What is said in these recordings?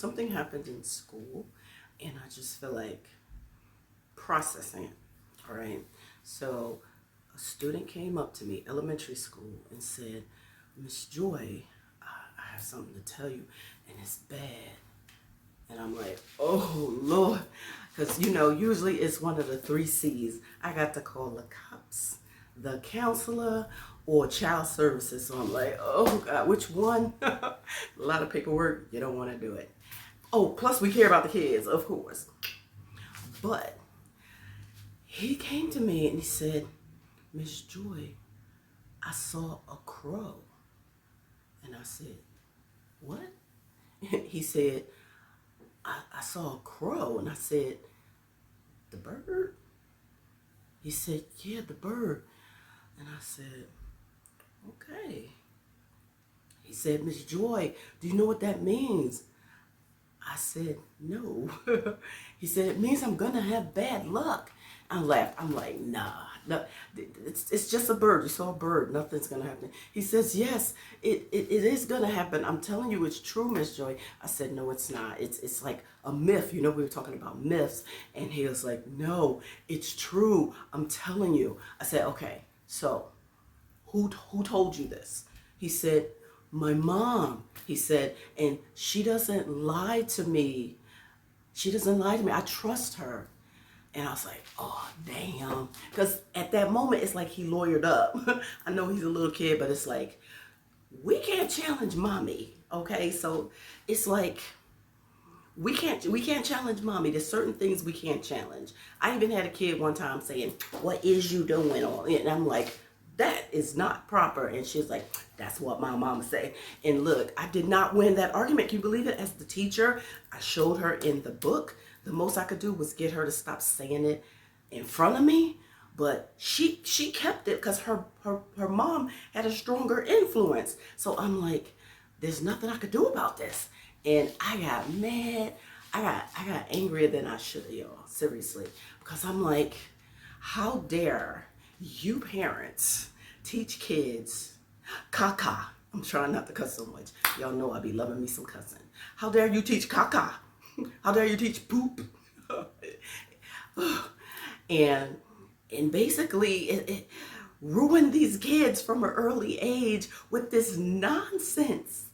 something happened in school, and I just feel like processing it. All right. So a student came up to me, elementary school, and said, Miss Joy, I have something to tell you, and it's bad. And I'm like, oh, Lord. Because, usually it's one of the three C's. I got to call the cops, the counselor, or child services. So I'm like, oh, God, which one? A lot of paperwork. You don't want to do it. Oh, plus we care about the kids, of course. But he came to me and he said, Miss Joy, I saw a crow. And I said, what? He said, I saw a crow. And I said, the bird? He said, yeah, the bird. And I said, okay. He said, Miss Joy, do you know what that means? I said, no. He said, it means I'm going to have bad luck. I laughed. I'm like, nah, no, it's just a bird. You saw a bird. Nothing's going to happen. He says, yes, it is going to happen. I'm telling you, it's true, Miss Joy. I said, no, it's not. It's like a myth. We were talking about myths. And he was like, no, it's true. I'm telling you. I said, okay, so who told you this? He said, my mom. He said, and she doesn't lie to me. She doesn't lie to me. I trust her. And I was like, oh, damn. Because at that moment, it's like he lawyered up. I know he's a little kid, but it's like, we can't challenge mommy, okay? So it's like, we can't challenge mommy. There's certain things we can't challenge. I even had a kid one time saying, what is you doing? And I'm like, that is not proper. And she's like, that's what my mama said. And look, I did not win that argument. Can you believe it? As the teacher, I showed her in the book. The most I could do was get her to stop saying it in front of me. But she kept it because her mom had a stronger influence. So I'm like, there's nothing I could do about this. And I got mad. I got angrier than I should, y'all. Seriously. Because I'm like, how dare you parents teach kids caca. I'm trying not to cuss so much. Y'all know I be loving me some cussing. How dare you teach caca? How dare you teach poop? and basically it ruined these kids from an early age with this nonsense.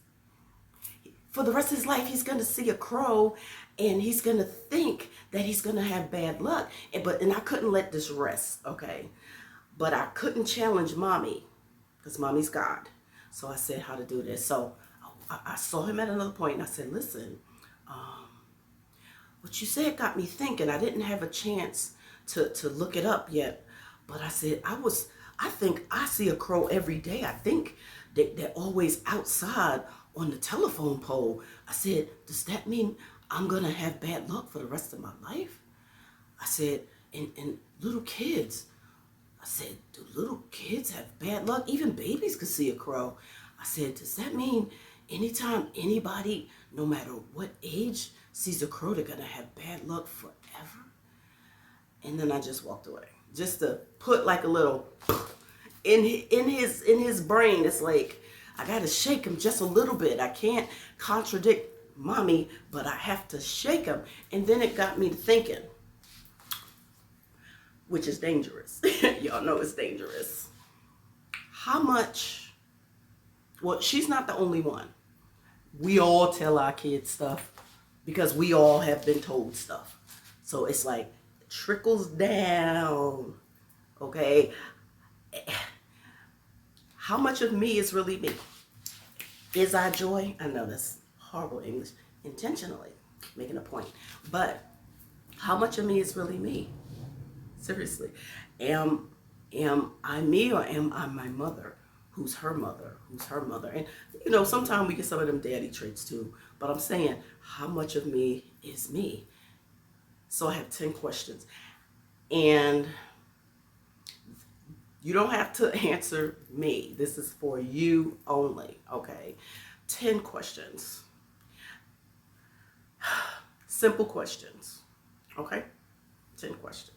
For the rest of his life, he's going to see a crow and he's going to think that he's going to have bad luck. And I couldn't let this rest, okay? But I couldn't challenge mommy because mommy's God. So I said how to do this. So I saw him at another point and I said, listen, what you said got me thinking. I didn't have a chance to look it up yet. But I said, I think I see a crow every day. I think they're always outside on the telephone pole. I said, does that mean I'm going to have bad luck for the rest of my life? I said, and little kids. I said, do little kids have bad luck? Even babies could see a crow. I said, does that mean anytime anybody, no matter what age, sees a crow, they're going to have bad luck forever? And then I just walked away. Just to put like a little in his brain. It's like, I got to shake him just a little bit. I can't contradict mommy, but I have to shake him. And then it got me to thinking, which is dangerous. Y'all know it's dangerous. How much, well, she's not the only one. We all tell our kids stuff because we all have been told stuff. So it's like, it trickles down, okay? How much of me is really me? Is I Joy? I know that's horrible English. Intentionally making a point. But how much of me is really me? Seriously. Am I me or am I my mother? Who's her mother? Who's her mother? And, sometimes we get some of them daddy traits too. But I'm saying, how much of me is me? So I have 10 questions. And you don't have to answer me. This is for you only, okay? 10 questions. Simple questions, okay? 10 questions.